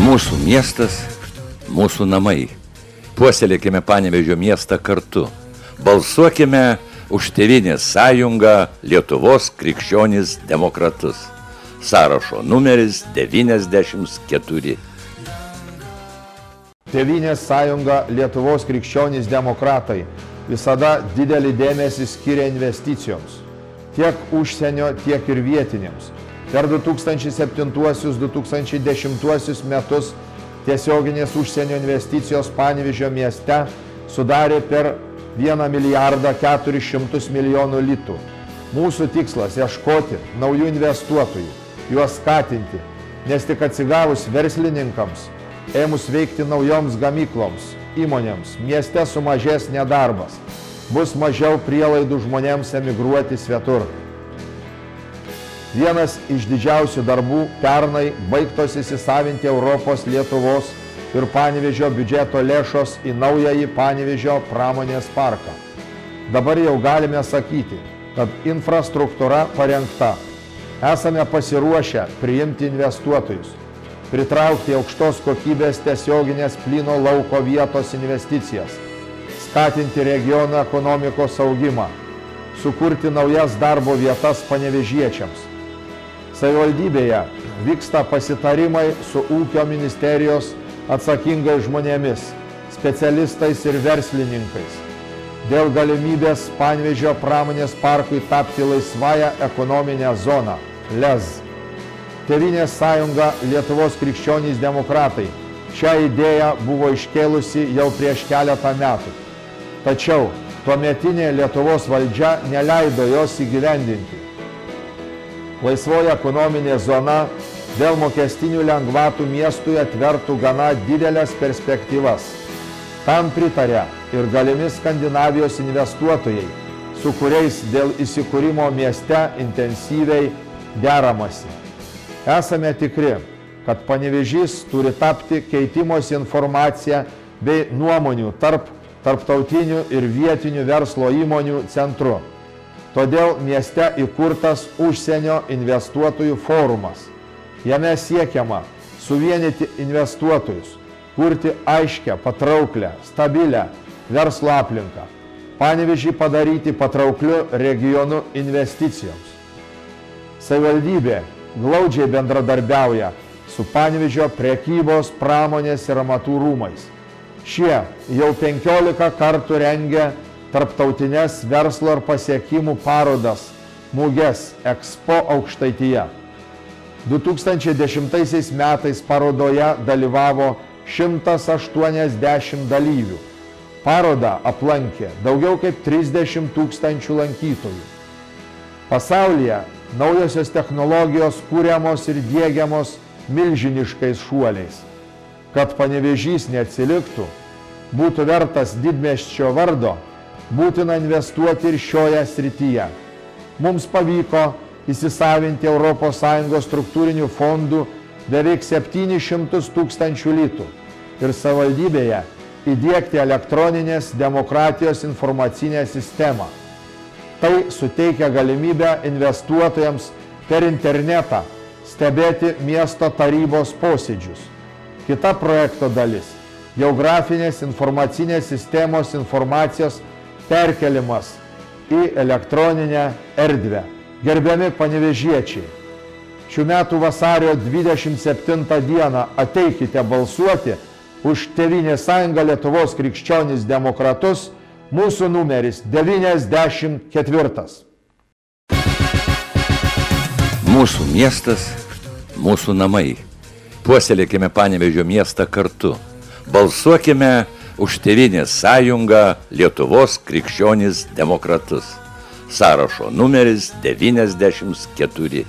Mūsų miestas, mūsų namai. Puoselėkime Panevėžio miestą kartu. Balsuokime už Tėvynės sąjungą Lietuvos krikščionys demokratus. Sąrašo numeris 94. Tėvynės sąjunga Lietuvos krikščionys demokratai visada didelį dėmesį skiria investicijoms. Tiek užsienio, tiek ir vietinėms. Per 2007-2010 metus tiesioginės užsienio investicijos Panevėžio mieste sudarė per 1 milijardą 400 milijonų litų. Mūsų tikslas ieškoti naujų investuotojų, juos skatinti, nes tik atsigavus verslininkams, ėmus veikti naujoms gamykloms, įmonėms, mieste sumažės nedarbas, bus mažiau prielaidų žmonėms emigruoti svetur. Vienas iš didžiausių darbų pernai baigtos įsisavinti Europos, Lietuvos ir Panevėžio biudžeto lėšos į naująjį Panevėžio pramonės parką. Dabar jau galime sakyti, kad infrastruktūra parengta. Esame pasiruošę priimti investuotojus, pritraukti aukštos kokybės tiesioginės plyno lauko vietos investicijas, skatinti regiono ekonomikos augimą, sukurti naujas darbo vietas panevėžiečiams. Savivaldybėje vyksta pasitarimai su ūkio ministerijos atsakingais žmonėmis, specialistais ir verslininkais dėl galimybės Panevėžio pramonės parkui tapti laisvąją ekonominę zoną LEZ. Tėvynės sąjunga Lietuvos krikščionys demokratai šią idėją buvo iškėlusi jau prieš keletą metų. Tačiau tuometinė Lietuvos valdžia neleido jos įgyvendinti. Laisvoji ekonominė zona dėl mokestinių lengvatų miestui atvertų gana didelės perspektyvas. Tam pritarė ir galimi Skandinavijos investuotojai, su kuriais dėl įsikūrimo mieste intensyviai deramasi. Esame tikri, kad Panevėžys turi tapti keitimos informacija bei nuomonių tarp tarptautinių ir vietinių verslo įmonių centru. Todėl mieste įkurtas užsienio investuotojų forumas. Jame siekiama suvienyti investuotojus, kurti aiškę, patrauklę, stabilę verslo aplinką, Panevėžį padaryti patraukliu regionu investicijoms. Savivaldybė glaudžiai bendradarbiauja su Panevėžio prekybos, pramonės ir amatų rūmais. Šie jau 15 kartų rengia tarptautinės verslo ir pasiekimų parodas, muges Expo Aukštaityje. 2010 metais parodoje dalyvavo 180 dalyvių. Parodą aplankė daugiau kaip 30 000 lankytojų. Pasaulyje naujosios technologijos kūriamos ir diegiamos milžiniškais šuoliais. Kad Panevėžys neatsiliktų, būtų vertas didmiesčio vardo, būtina investuoti ir šioje srityje. Mums pavyko įsisavinti ES struktūrinių fondų beveik 700 000 litų ir savivaldybėje įdiegti elektroninės demokratijos informacinę sistemą. Tai suteikia galimybę investuotojams per internetą stebėti miesto tarybos posėdžius. Kita projekto dalis – geografinės informacinės sistemos informacijos perkelimas į elektroninę erdvę. Gerbiami panevėžiečiai, šių metų vasario 27 dieną ateikite balsuoti už Tėvynės sąjungą Lietuvos krikščionys demokratus, mūsų numeris 94. Mūsų miestas, mūsų namai. Puoselėkime Panevėžio miestą kartu. Balsuokime už Tėvynės sąjungą Lietuvos krikščionys demokratus. Sąrašo numeris 94.